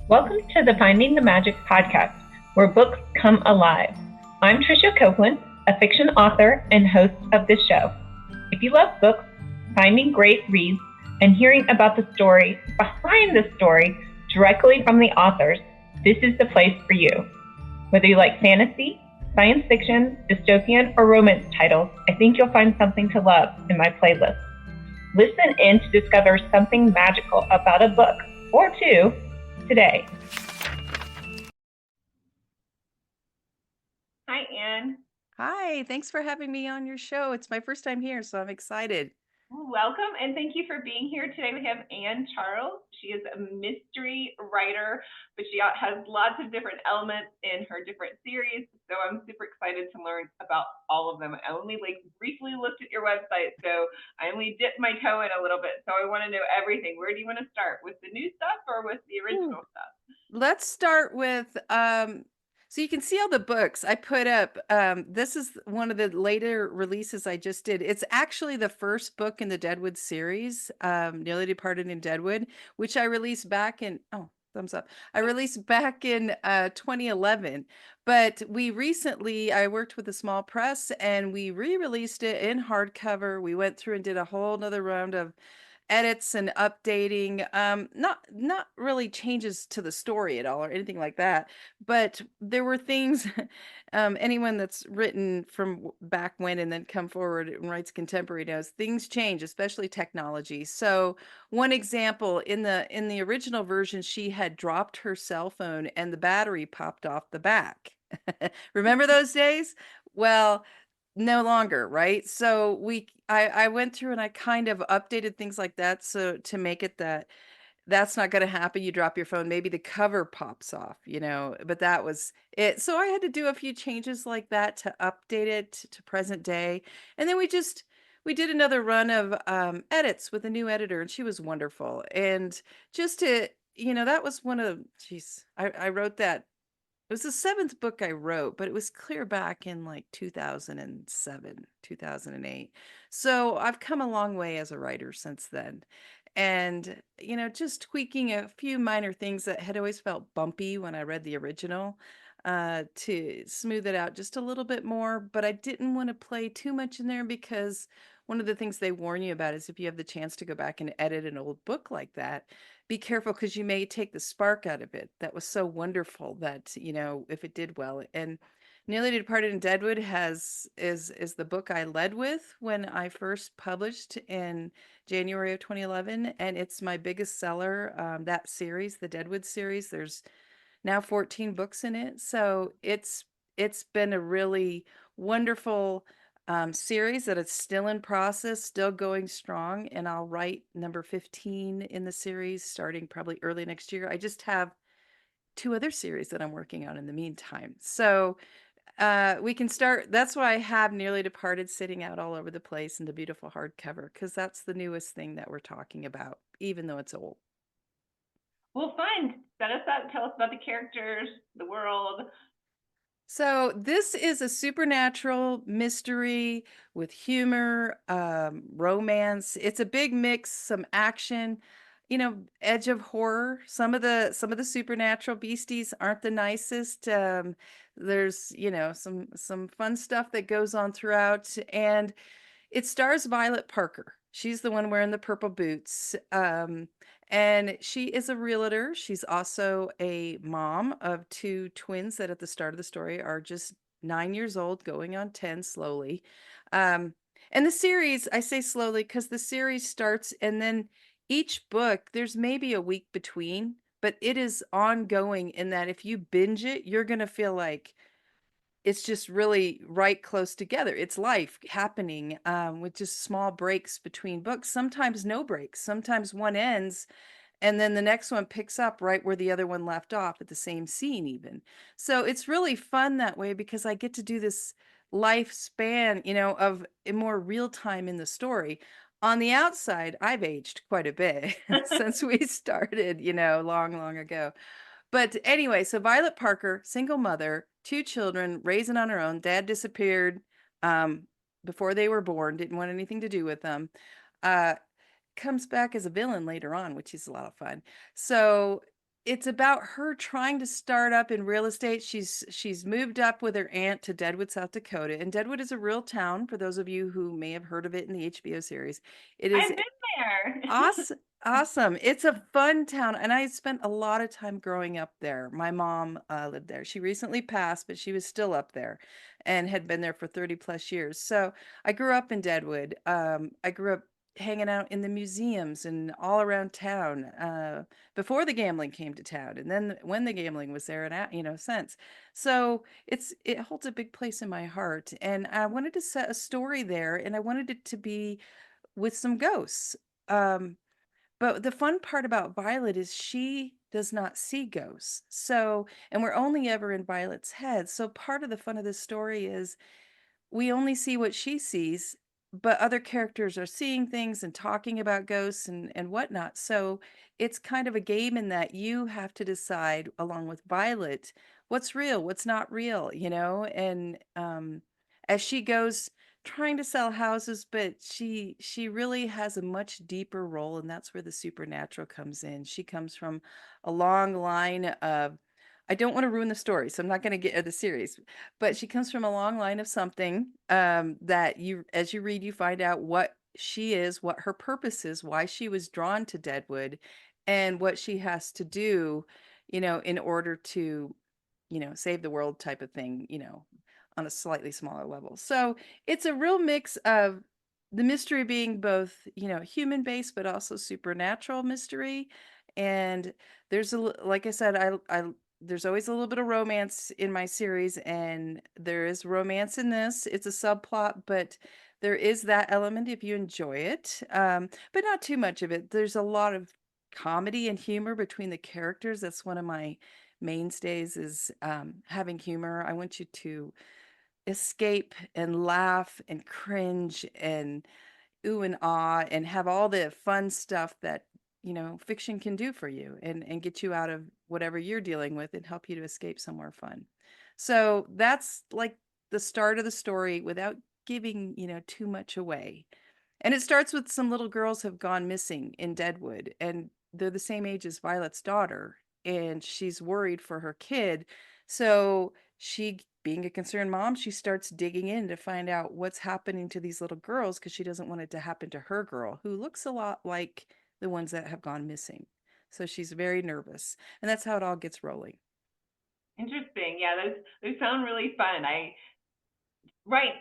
Welcome to the Finding the Magic podcast, where books come alive. I'm Tricia Copeland, a fiction author and host of this show. If you love books, finding great reads, and hearing about the story behind the story directly from the authors, this is the place for you. Whether you like fantasy, science fiction, dystopian, or romance titles, I think you'll find something to love in my playlist. Listen in to discover something magical about a book or two today. Hi, Anne. Hi, thanks for having me on your show. It's my first time here, so I'm excited. Welcome, and thank you for being here. Today we have Anne Charles. She is a mystery writer, but she has lots of different elements in her different series. So I'm super excited to learn about all of them. I only briefly looked at your website, so I only dipped my toe in a little bit. So I want to know everything. Where do you want to start? With the new stuff or with the Ooh. original stuff? Let's start with so you can see all the books I put up. This is one of the later releases I just did. It's actually the first book in the Deadwood series, Nearly Departed in Deadwood, which I released back in thumbs up. I released back in 2011. But I worked with a small press and we re-released it in hardcover. We went through and did a whole nother round of edits and updating, not really changes to the story at all or anything like that, but there were things. Anyone that's written from back when and then come forward and writes contemporary knows things change, especially technology. So one example, in the original version, she had dropped her cell phone and the battery popped off the back. Remember those days? Well, no longer, right? So I went through and I kind of updated things like that, so to make it that that's not gonna happen. You drop your phone, maybe the cover pops off, but that was it. So I had to do a few changes like that to update it to present day. And then we did another run of edits with a new editor, and she was wonderful. And just to, that was one of, geez, I wrote that. It was the seventh book I wrote, but it was clear back in like 2007, 2008. So I've come a long way as a writer since then. And, just tweaking a few minor things that had always felt bumpy when I read the original, to smooth it out just a little bit more. But I didn't want to play too much in there because one of the things they warn you about is if you have the chance to go back and edit an old book like that, be careful because you may take the spark out of it. That was so wonderful that, if it did well. And Nearly Departed in Deadwood is the book I led with when I first published in January of 2011, and it's my biggest seller. That series, the Deadwood series, there's now 14 books in it. So it's been a really wonderful series that it's still in process, still going strong, and I'll write number 15 in the series starting probably early next year. I just have two other series that I'm working on in the meantime. So we can start. That's why I have Nearly Departed sitting out all over the place in the beautiful hardcover, because that's the newest thing that we're talking about, even though it's old. Well, fine. Set us up. Tell us about the characters, the world. So this is a supernatural mystery with humor, romance. It's a big mix, some action, edge of horror. Some of the supernatural beasties aren't the nicest. There's, some fun stuff that goes on throughout, and it stars Violet Parker. She's the one wearing the purple boots. And she is a realtor. She's also a mom of two twins that at the start of the story are just 9 years old, going on 10 slowly. Um, and the series, I say slowly because the series starts and then each book, there's maybe a week between, but it is ongoing in that if you binge it, you're going to feel like it's just really right close together. It's life happening, with just small breaks between books, sometimes no breaks. Sometimes one ends and then the next one picks up right where the other one left off at the same scene even. So it's really fun that way because I get to do this lifespan, of more real time in the story. On the outside, I've aged quite a bit since we started, long, long ago. But anyway, so Violet Parker, single mother, two children, raising on her own. Dad disappeared um, before they were born, didn't want anything to do with them. Uh, Comes back as a villain later on, which is a lot of fun. So it's about her trying to start up in real estate. She's moved up with her aunt to Deadwood, South Dakota, and Deadwood is a real town for those of you who may have heard of it in the HBO series. It is I've been there. awesome. Awesome. It's a fun town, and I spent a lot of time growing up there. My mom lived there. She recently passed, but she was still up there and had been there for 30 plus years. So I grew up in Deadwood. I grew up hanging out in the museums and all around town before the gambling came to town, and then when the gambling was there, and since. So it holds a big place in my heart, and I wanted to set a story there, and I wanted it to be with some ghosts. Um, but the fun part about Violet is she does not see ghosts. So, and we're only ever in Violet's head. So part of the fun of this story is we only see what she sees, but other characters are seeing things and talking about ghosts and whatnot. So it's kind of a game in that you have to decide, along with Violet, what's real, what's not real, And as she goes trying to sell houses, but she really has a much deeper role, and that's where the supernatural comes in. She comes from a long line of, I don't want to ruin the story, so I'm not going to get the series, but she comes from a long line of something that as you read, you find out what she is, what her purpose is, why she was drawn to Deadwood, and what she has to do, in order to, save the world type of thing, on a slightly smaller level. So it's a real mix of the mystery being both, human based, but also supernatural mystery. And like I said, there's always a little bit of romance in my series, and there is romance in this. It's a subplot, but there is that element if you enjoy it, but not too much of it. There's a lot of comedy and humor between the characters. That's one of my mainstays, is having humor. I want you to escape and laugh and cringe and ooh and ah and have all the fun stuff that fiction can do for you, and get you out of whatever you're dealing with and help you to escape somewhere fun. So that's like the start of the story without giving too much away. And it starts with some little girls have gone missing in Deadwood, and they're the same age as Violet's daughter, and she's worried for her kid. So she, being a concerned mom, she starts digging in to find out what's happening to these little girls, because she doesn't want it to happen to her girl, who looks a lot like the ones that have gone missing. So she's very nervous, and that's how it all gets rolling. Interesting. Yeah, those sound really fun.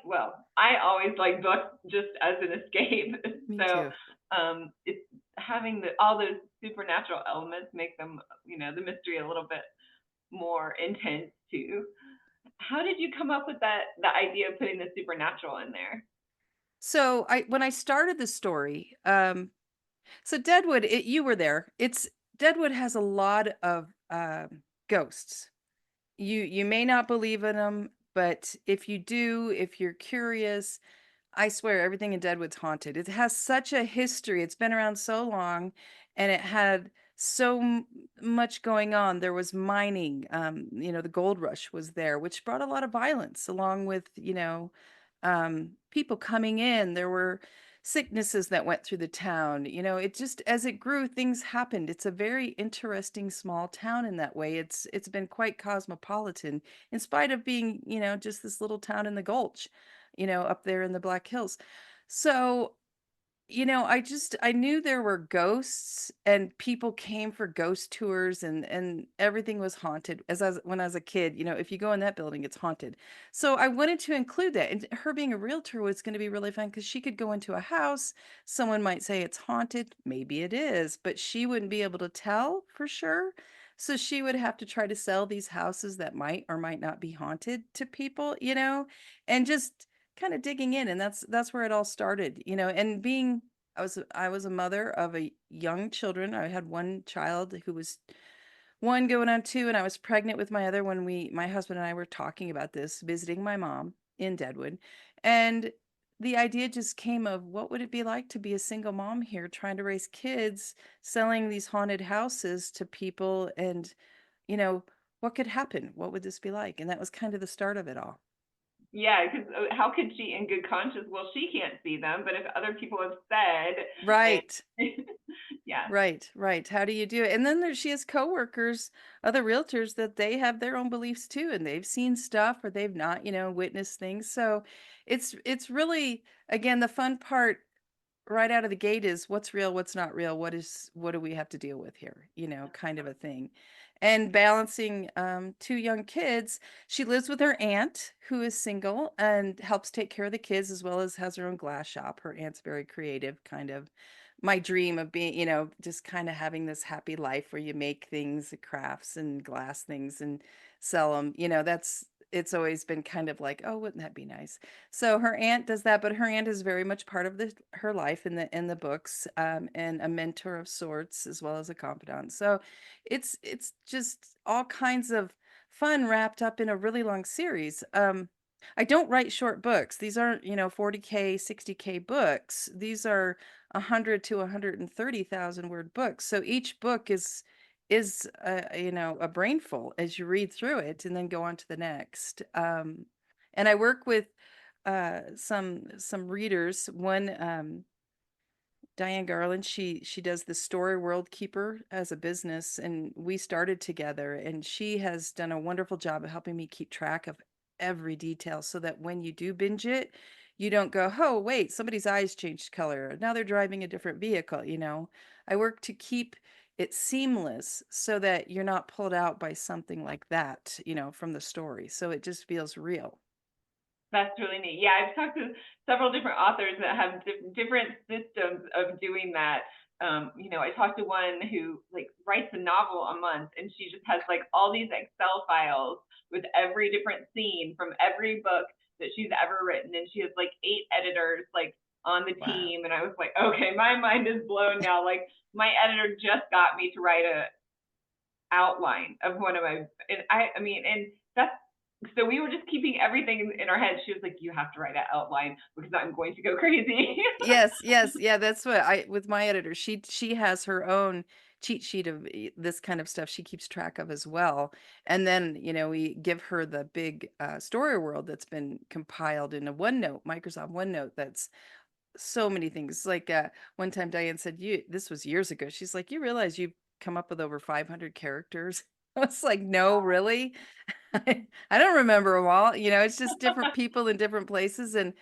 Well, I always like books just as an escape. Me So too. it's having all those supernatural elements make them, the mystery a little bit more intense too. How did you come up with the idea of putting the supernatural in there? So when I started the story, so Deadwood, you were there. It's Deadwood has a lot of ghosts. You may not believe in them, but if you do, if you're curious, I swear everything in Deadwood's haunted. It has such a history. It's been around so long, and it had so much going on. There was mining, the gold rush was there, which brought a lot of violence along with, people coming in. There were sicknesses that went through the town. It just, as it grew, things happened. It's a very interesting small town in that way. It's been quite cosmopolitan in spite of being, just this little town in the Gulch, up there in the Black Hills. So, I knew there were ghosts, and people came for ghost tours, and everything was haunted. When I was a kid, if you go in that building, it's haunted. So I wanted to include that. And her being a realtor was going to be really fun, because she could go into a house. Someone might say it's haunted. Maybe it is, but she wouldn't be able to tell for sure. So she would have to try to sell these houses that might or might not be haunted to people, and just kind of digging in. And that's where it all started, and being I was a mother of a young children. I had one child who was one going on two, and I was pregnant with my other when my husband and I were talking about this, visiting my mom in Deadwood. And the idea just came of, what would it be like to be a single mom here trying to raise kids, selling these haunted houses to people, and you know what could happen, what would this be like? And that was kind of the start of it all. Yeah, because how could she, in good conscience? Well, she can't see them, but if other people have said, Right. and Yeah. Right, right. How do you do it? And then she has coworkers, other realtors that they have their own beliefs too, and they've seen stuff or they've not, witnessed things. So it's really, again, the fun part right out of the gate is what's real, what's not real, what do we have to deal with here, kind of a thing. And balancing two young kids, she lives with her aunt who is single and helps take care of the kids as well as has her own glass shop. Her aunt's very creative, kind of my dream of being, just kind of having this happy life where you make things, crafts and glass things and sell them. It's always been kind of like, oh, wouldn't that be nice? So her aunt does that, but her aunt is very much part of her life in the books, and a mentor of sorts as well as a confidant. So it's just all kinds of fun wrapped up in a really long series. I don't write short books. These aren't, 40K, 60K books. These are 100 to 130,000 word books. So each book is a brainful as you read through it and then go on to the next. And I work with some readers. One, Diane Garland, she does the Story World Keeper as a business, and we started together, and she has done a wonderful job of helping me keep track of every detail so that when you do binge it, you don't go, oh, wait, somebody's eyes changed color. Now they're driving a different vehicle. I work to keep it seamless so that you're not pulled out by something like that, from the story. So it just feels real. That's really neat. Yeah, I've talked to several different authors that have different systems of doing that. I talked to one who like writes a novel a month, and she just has like all these Excel files with every different scene from every book that she's ever written, and she has like 8 editors like on the Wow. team. And I was like, okay, my mind is blown now. Like my editor just got me to write a outline of one of my, and I mean, and that's, so we were just keeping everything in our heads. She was like, you have to write an outline because I'm going to go crazy. Yes, yes, yeah, that's what I with my editor, she has her own cheat sheet of this kind of stuff she keeps track of as well. And then, we give her the big story world that's been compiled in a OneNote, Microsoft OneNote, that's so many things. Like one time Diane said, this was years ago. She's like, you realize you've come up with over 500 characters? I was like, no, really? I don't remember them all. It's just different people in different places. And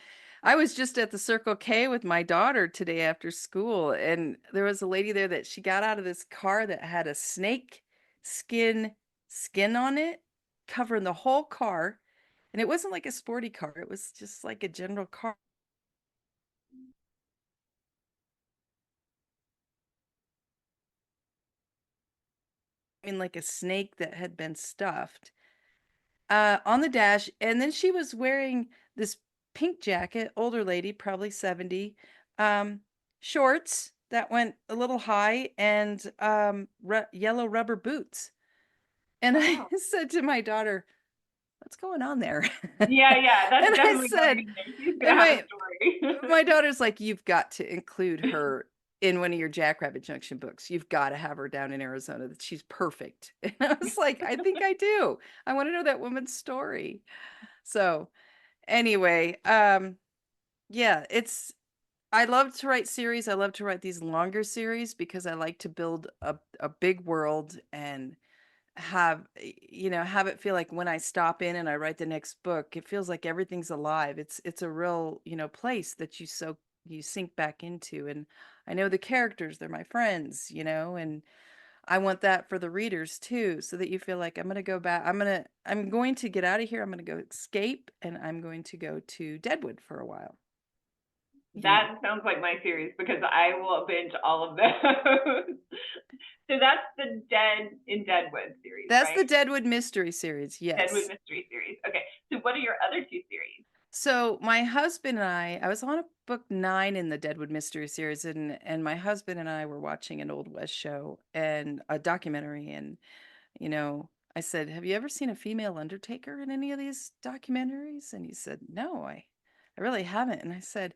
I was just at the Circle K with my daughter today after school, and there was a lady there that she got out of this car that had a snake skin on it, covering the whole car. And it wasn't like a sporty car, it was just like a general car. I mean, like a snake that had been stuffed on the dash. And then she was wearing this pink jacket, older lady, probably 70, um, shorts that went a little high, and yellow rubber boots. And I Wow. said to my daughter, what's going on there? Yeah, yeah, that's And I definitely going said, in there. She's gonna and have a my story. my daughter's like, you've got to include her in one of your Jackrabbit Junction books. You've got to have her down in Arizona. That she's perfect. And I was like, I think I do. I want to know that woman's story. So anyway, yeah, I love to write series. I love to write these longer series because I like to build a big world and have it feel like when I stop in and I write the next book, it feels like everything's alive. It's a real, place that you sink back into. And I know the characters, they're my friends, and I want that for the readers too, so that you feel like I'm going to go back. I'm going to get out of here. I'm going to go escape, and I'm going to go to Deadwood for a while. That sounds like my series because I will binge all of those. So that's the Deadwood series, That's the right? Deadwood mystery series. Deadwood Yes. mystery series. Okay. So what are your other two series? So my husband and I was on a book 9 in the Deadwood mystery series, and my husband and I were watching an Old West show and a documentary, and you know, I said, "Have you ever seen a female undertaker in any of these documentaries?" And he said, "No, I really haven't." And I said,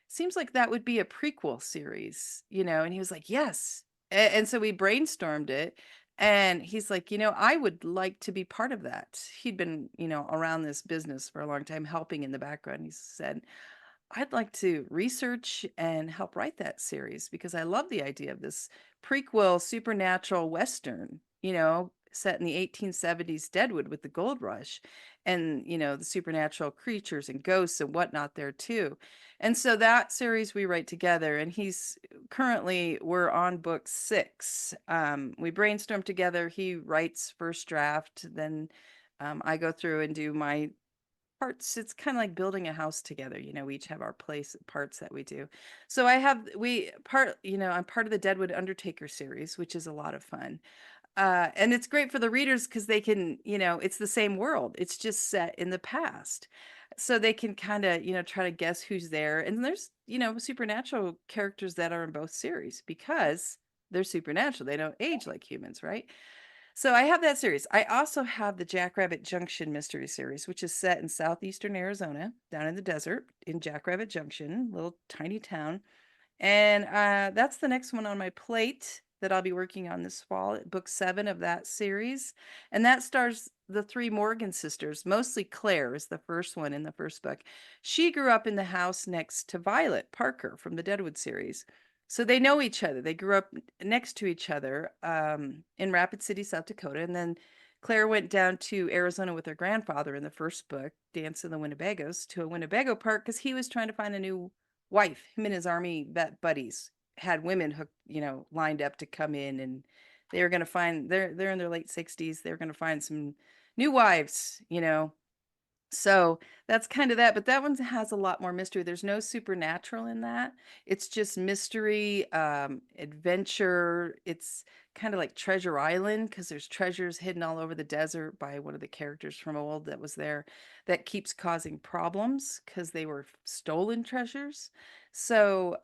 "Seems like that would be a prequel series, And he was like, "Yes." And so we brainstormed it, and he's like, "I would like to be part of that." He'd been, around this business for a long time, helping in the background. He said, I'd like to research and help write that series because I love the idea of this prequel supernatural Western, set in the 1870s Deadwood with the gold rush and, the supernatural creatures and ghosts and whatnot there too. And so that series we write together, and we're on book 6. We brainstorm together. He writes first draft, then I go through and do my parts. It's kind of like building a house together. We each have our place parts that we do. So I'm part of the Deadwood Undertaker series, which is a lot of fun. And it's great for the readers because they can, it's the same world. It's just set in the past. So they can kind of, try to guess who's there. And there's, supernatural characters that are in both series because they're supernatural. They don't age like humans, right? So I have that series. I also have the Jackrabbit Junction mystery series, which is set in southeastern Arizona, down in the desert in Jackrabbit Junction, little tiny town. And that's the next one on my plate that I'll be working on this fall, book 7 of that series. And that stars the 3 Morgan sisters. Mostly Claire is the first one in the first book. She grew up in the house next to Violet Parker from the Deadwood series. So they know each other. They grew up next to each other in Rapid City, South Dakota. And then Claire went down to Arizona with her grandfather in the first book, Dance of the Winnebagos, to a Winnebago park because he was trying to find a new wife. Him and his army buddies had women hooked, lined up to come in, and they were going to find they're in their late 60s. They were going to find some new wives. So that's kind of that, but that one has a lot more mystery. There's no supernatural in that. It's just mystery, adventure. It's kind of like Treasure Island because there's treasures hidden all over the desert by one of the characters from old that was there that keeps causing problems because they were stolen treasures. So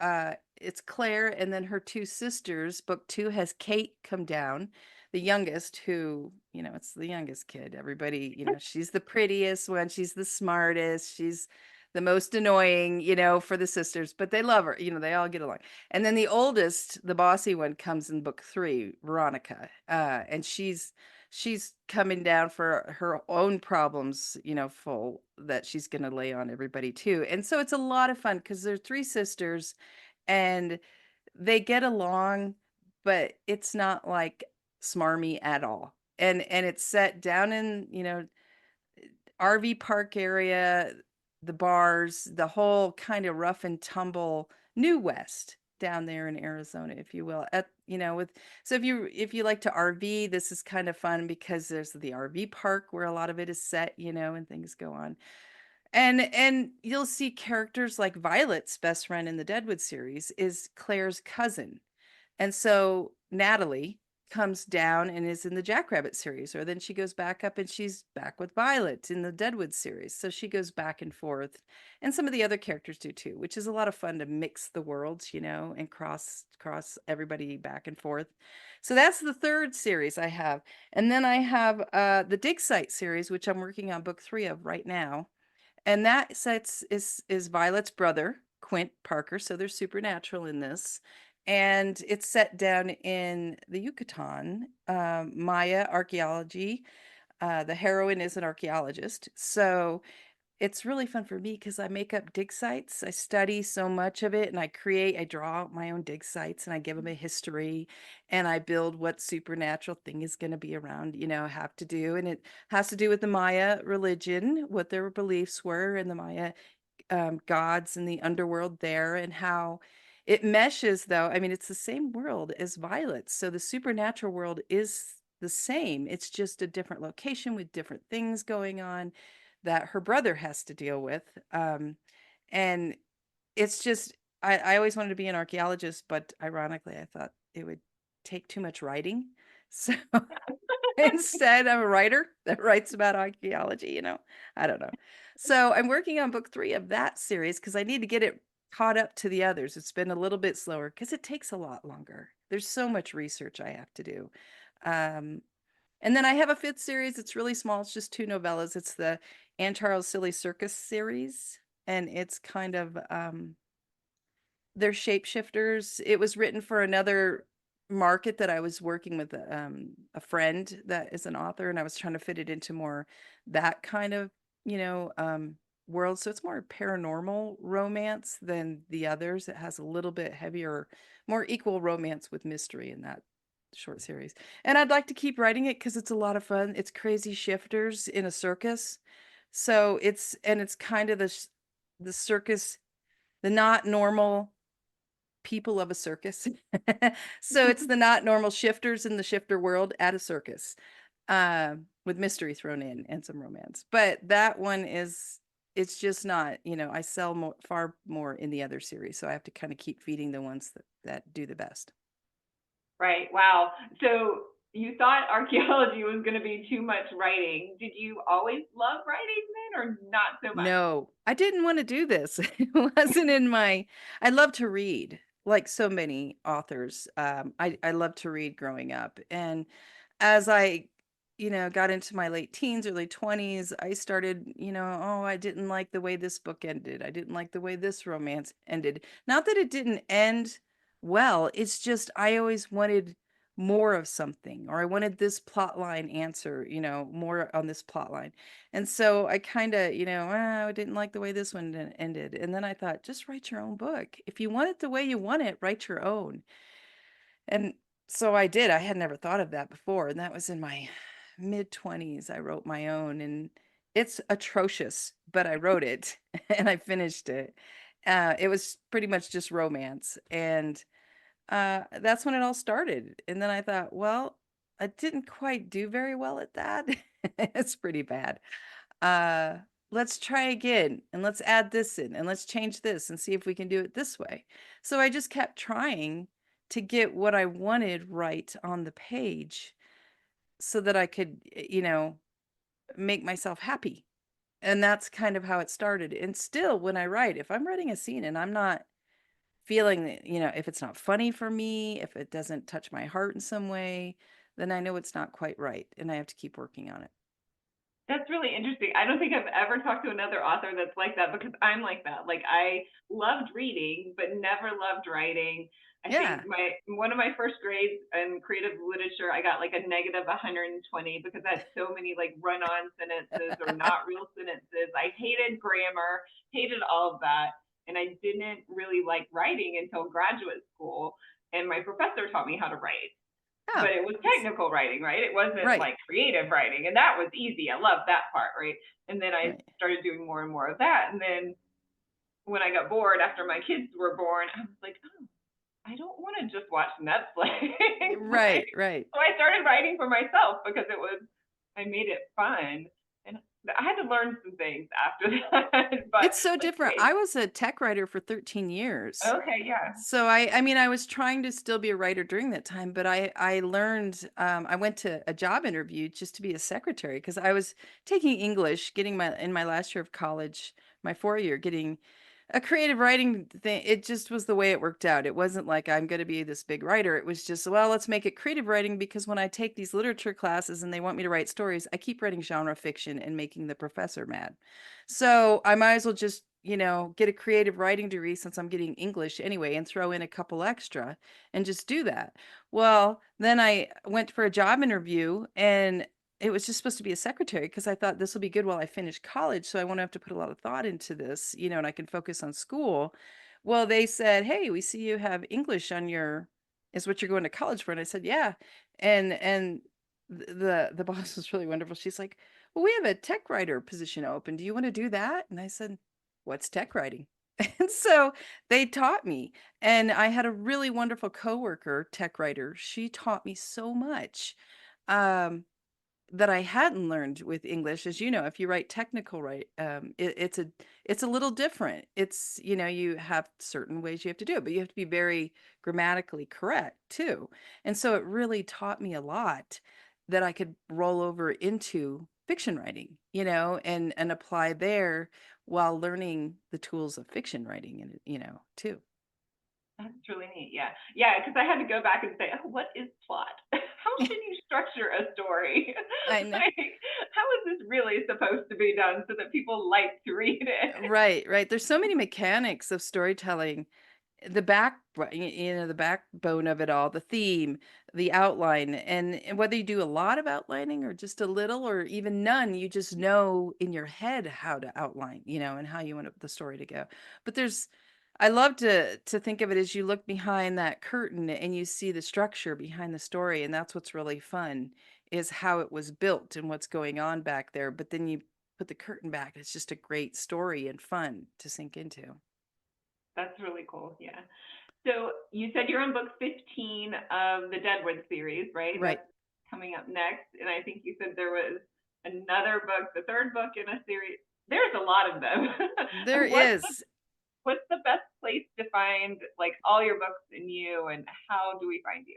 it's Claire and then her 2 sisters. Book 2 has Kate come down, the youngest, who, it's the youngest kid. Everybody, she's the prettiest one. She's the smartest. She's the most annoying, for the sisters, but they love her. They all get along. And then the oldest, the bossy one, comes in book 3, Veronica. And she's coming down for her own problems, full that she's going to lay on everybody too. And so it's a lot of fun because they're 3 sisters and they get along, but it's not like smarmy at all. And it's set down in, RV park area, the bars, the whole kind of rough and tumble New West down there in Arizona, if you will. So if you like to RV, this is kind of fun because there's the RV park where a lot of it is set, and things go on. And you'll see characters like Violet's best friend in the Deadwood series is Claire's cousin. And so Natalie comes down and is in the Jackrabbit series, or then she goes back up and she's back with Violet in the Deadwood series. So she goes back and forth. And some of the other characters do too, which is a lot of fun to mix the worlds, and cross everybody back and forth. So that's the 3rd series I have. And then I have the Dig Site series, which I'm working on book 3 of right now. And that is Violet's brother, Quint Parker. So they're supernatural in this. And it's set down in the Yucatan, Maya archaeology. The heroine is an archaeologist. So it's really fun for me because I make up dig sites. I study so much of it and I draw out my own dig sites and I give them a history and I build what supernatural thing is going to be around, have to do. And it has to do with the Maya religion, what their beliefs were, and the Maya gods and the underworld there, and how it meshes, though. I mean, it's the same world as Violet. So the supernatural world is the same. It's just a different location with different things going on that her brother has to deal with. And it's just, I always wanted to be an archaeologist, but ironically, I thought it would take too much writing. So instead, I'm a writer that writes about archaeology, I don't know. So I'm working on book 3 of that series because I need to get it caught up to the others. It's been a little bit slower because it takes a lot longer. There's so much research I have to do. And then I have a 5th series. It's really small. It's just 2 novellas. It's the Ann Charles Silly Circus series. And it's kind of, they're shapeshifters. It was written for another market that I was working with a friend that is an author, and I was trying to fit it into more that kind of, world. So it's more paranormal romance than the others. It has a little bit heavier, more equal romance with mystery in that short series. And I'd like to keep writing it because it's a lot of fun. It's crazy shifters in a circus. So it's kind of the circus, the not normal people of a circus. So it's the not normal shifters in the shifter world at a circus, with mystery thrown in and some romance. But that one it's just not, I sell far more in the other series, so I have to kind of keep feeding the ones that do the best. Right. Wow. So you thought archaeology was going to be too much writing. Did you always love writing then, or not so much? No, I didn't want to do this. It wasn't in my, I love to read, like so many authors. I love to read growing up. And as I, got into my late teens, early 20s, I started, oh, I didn't like the way this book ended. I didn't like the way this romance ended. Not that it didn't end well, it's just I always wanted more of something, or I wanted this plot line answer, more on this plot line. And so I kind of, I didn't like the way this one ended. And then I thought, just write your own book. If you want it the way you want it, write your own. And so I did. I had never thought of that before. And that was in my mid 20s. I wrote my own, and it's atrocious, but I wrote it and I finished it. It was pretty much just romance. And that's when it all started. And then I thought, well, I didn't quite do very well at that. It's pretty bad. Uh, let's try again, and let's add this in, and let's change this and see if we can do it this way. So I just kept trying to get what I wanted right on the page so that I could, make myself happy. And that's kind of how it started. And still, when I write, if I'm writing a scene and I'm not feeling that, if it's not funny for me, if it doesn't touch my heart in some way, then I know it's not quite right, and I have to keep working on it. That's really interesting. I don't think I've ever talked to another author that's like that, because I'm like that. Like, I loved reading but never loved writing. I think Yeah. my one of my first grades in creative literature, I got like a negative 120 because I had so many like run-on sentences or not real sentences. I hated grammar, hated all of that, and I didn't really like writing until graduate school. And my professor taught me how to write, Oh, but it was technical writing, right? It wasn't right, like creative writing, and that was easy. I loved that part, right? And then I right, started doing more and more of that. And then when I got bored after my kids were born, I was like, oh, I don't want to just watch Netflix. right, Like, right. so I started writing for myself because I made it fun. And I had to learn some things after that. But It's so like, different. I was a tech writer for 13 years. okay, yeah. So I mean, I was trying to still be a writer during that time, but I learned, I went to a job interview just to be a secretary because I was taking English, getting in my last year of college, my 4 year, getting a creative writing thing. It just was the way it worked out. It wasn't like I'm going to be this big writer. It was just, well, let's make it creative writing, because when I take these literature classes and they want me to write stories, I keep writing genre fiction and making the professor mad. So I might as well just, get a creative writing degree since I'm getting English anyway, and throw in a couple extra and just do that. Well, then I went for a job interview, and it was just supposed to be a secretary because I thought this will be good while I finish college. So I won't have to put a lot of thought into this, and I can focus on school. Well, they said, hey, we see you have English on is what you're going to college for. And I said, yeah. And the boss was really wonderful. She's like, well, we have a tech writer position open. Do you want to do that? And I said, what's tech writing? And so they taught me. And I had a really wonderful coworker, tech writer. She taught me so much. That I hadn't learned with English. As you know, if you write technical, it's a little different. It's, you have certain ways you have to do it, but you have to be very grammatically correct too. And so it really taught me a lot that I could roll over into fiction writing, and apply there while learning the tools of fiction writing, and, too. That's really neat. Yeah. Yeah. Because I had to go back and say, oh, what is plot? How should you structure a story? I know. Like, how is this really supposed to be done so that people like to read it? Right, right. There's so many mechanics of storytelling. the the backbone of it all, the theme, the outline, and whether you do a lot of outlining or just a little or even none, you just know in your head how to outline, and how you want the story to go. But I love to think of it as you look behind that curtain and you see the structure behind the story, and that's what's really fun is how it was built and what's going on back there. But then you put the curtain back, it's just a great story and fun to sink into. That's really cool. Yeah. So you said you're on book 15 of the Deadwood series, right? Right. That's coming up next. And I think you said there was another book, the third book in a series. There's a lot of them. There what's is. what's the best place to find like all your books and you, and how do we find you?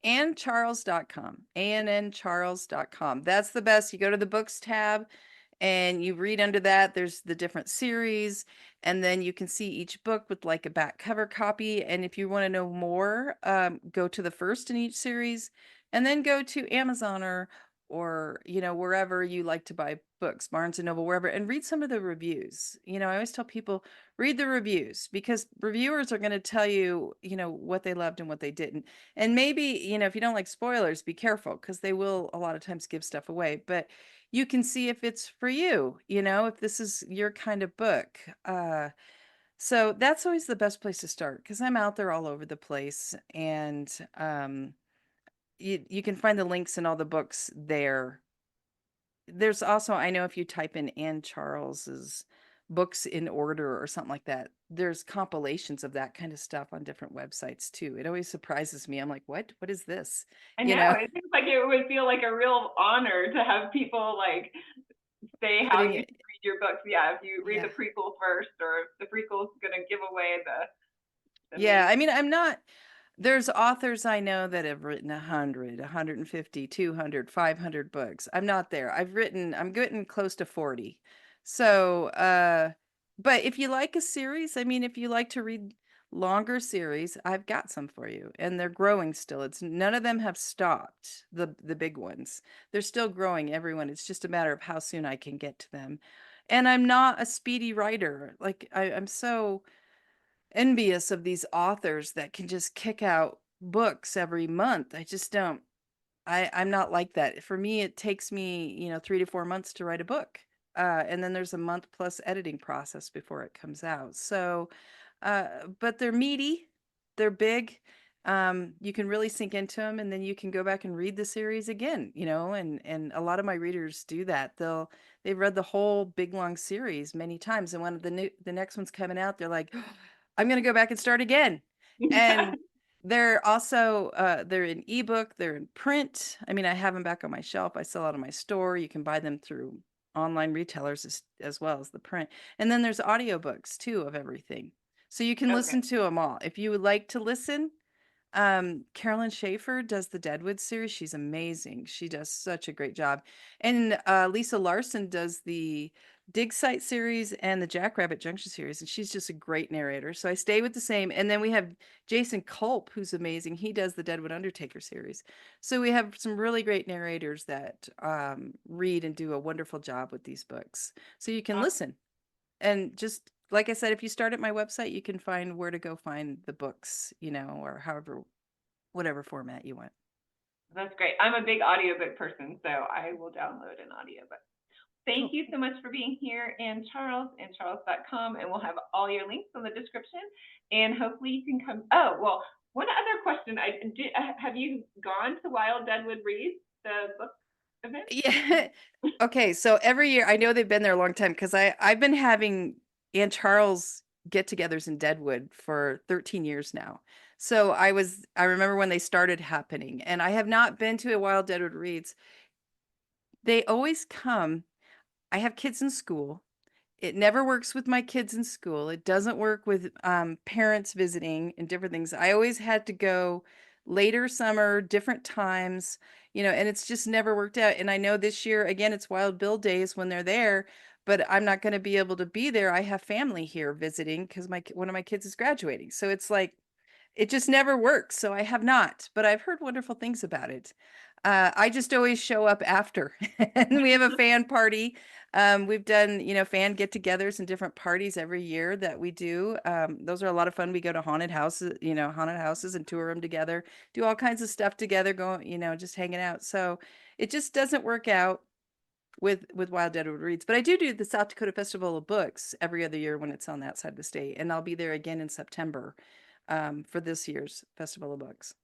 AnnCharles.com. AnnCharles.com. That's the best. You go to the books tab and you read under that. There's the different series, and then you can see each book with like a back cover copy. And if you want to know more, go to the first in each series, and then go to Amazon or wherever you like to buy books, Barnes and Noble, wherever, and read some of the reviews. I always tell people read the reviews because reviewers are going to tell you what they loved and what they didn't. And maybe if you don't like spoilers, be careful because they will a lot of times give stuff away. But you can see if it's for you, if this is your kind of book. So that's always the best place to start because I'm out there all over the place, and you can find the links in all the books there. There's also, I know if you type in Ann Charles's books in order or something like that, there's compilations of that kind of stuff on different websites too. It always surprises me. I'm like, what is this? I know it seems like it would feel like a real honor to have people like say how Putting you it, should read your books. Yeah, if you read yeah. the prequel first, or if the prequel's going to give away the Yeah, main. I mean, there's authors I know that have written 100, 150, 200, 500 books. I'm not there. I'm getting close to 40. So, but if you like a series, I mean, if you like to read longer series, I've got some for you, and they're growing still. It's none of them have stopped, the big ones. They're still growing, everyone. It's just a matter of how soon I can get to them. And I'm not a speedy writer. Like I'm so envious of these authors that can just kick out books every month. I just don't. I'm not like that. For me, it takes me, 3 to 4 months to write a book. And then there's a month plus editing process before it comes out. So, but they're meaty, they're big. You can really sink into them, and then you can go back and read the series again, and a lot of my readers do that. They've read the whole big long series many times, and when the next one's coming out, they're like, I'm gonna go back and start again. And they're also they're in ebook, they're in print. I mean, I have them back on my shelf. I sell out of my store. You can buy them through online retailers as well as the print. And then there's audiobooks too of everything. So you can listen Okay. to them all. If you would like to listen, Carolyn Schaefer does the Deadwood series. She's amazing. She does such a great job. And Lisa Larson does the Dig Site series and the Jackrabbit Junction series, and she's just a great narrator. So I stay with the same. And then we have Jason Culp, who's amazing. He does the Deadwood Undertaker series. So we have some really great narrators that read and do a wonderful job with these books. So you can listen. And just like I said, if you start at my website, you can find where to go find the books, or however, whatever format you want. That's great. I'm a big audiobook person, so I will download an audiobook. Thank Cool. you so much for being here, Ann Charles, AnnCharles.com, and we'll have all your links in the description. And hopefully you can come. Oh, well, one other question. Have you gone to Wild Deadwood Reads, the book event? Yeah. Okay. So every year, I know they've been there a long time because I've been having Ann Charles get-togethers in Deadwood for 13 years now. So I remember when they started happening, and I have not been to a Wild Deadwood Reads. They always come. I have kids in school. It never works with my kids in school. It doesn't work with parents visiting and different things. I always had to go later summer, different times, and it's just never worked out. And I know this year, again, it's Wild Bill Days when they're there, but I'm not going to be able to be there. I have family here visiting because one of my kids is graduating. So it's like, it just never works. So I have not, but I've heard wonderful things about it. I just always show up after, and we have a fan party. We've done, fan get-togethers and different parties every year that we do. Those are a lot of fun. We go to haunted houses and tour them together, do all kinds of stuff together, just hanging out. So it just doesn't work out with Wild Deadwood Reads. But I do the South Dakota Festival of Books every other year when it's on that side of the state. And I'll be there again in September for this year's Festival of Books.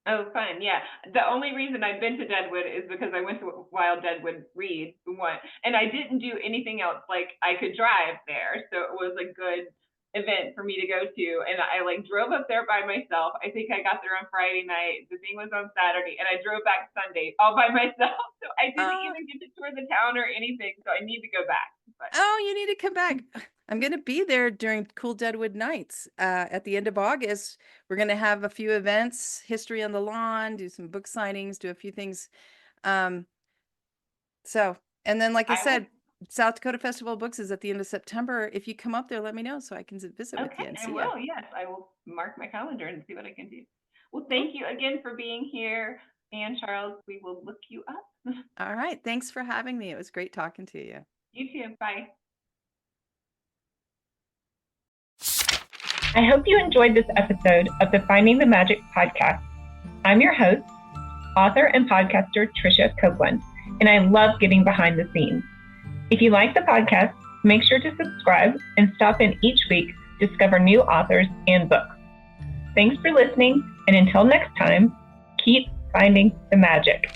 Oh, fun. Yeah. The only reason I've been to Deadwood is because I went to Wild Deadwood Read once, and I didn't do anything else. Like, I could drive there, so it was a good event for me to go to. And I drove up there by myself. I think I got there on Friday night. The thing was on Saturday, and I drove back Sunday all by myself. So I didn't even get to tour the town or anything. So I need to go back. But you need to come back. I'm going to be there during Cool Deadwood Nights at the end of August. We're going to have a few events, History on the Lawn, do some book signings, do a few things. And then, like I said, South Dakota Festival of Books is at the end of September. If you come up there, let me know so I can visit with you and see you. Okay, I will. Yes, I will mark my calendar and see what I can do. Well, thank you again for being here, and Charles, we will look you up. All right. Thanks for having me. It was great talking to you. You too. Bye. I hope you enjoyed this episode of the Finding the Magic podcast. I'm your host, author and podcaster Tricia Copeland, and I love getting behind the scenes. If you like the podcast, make sure to subscribe and stop in each week to discover new authors and books. Thanks for listening, and until next time, keep finding the magic.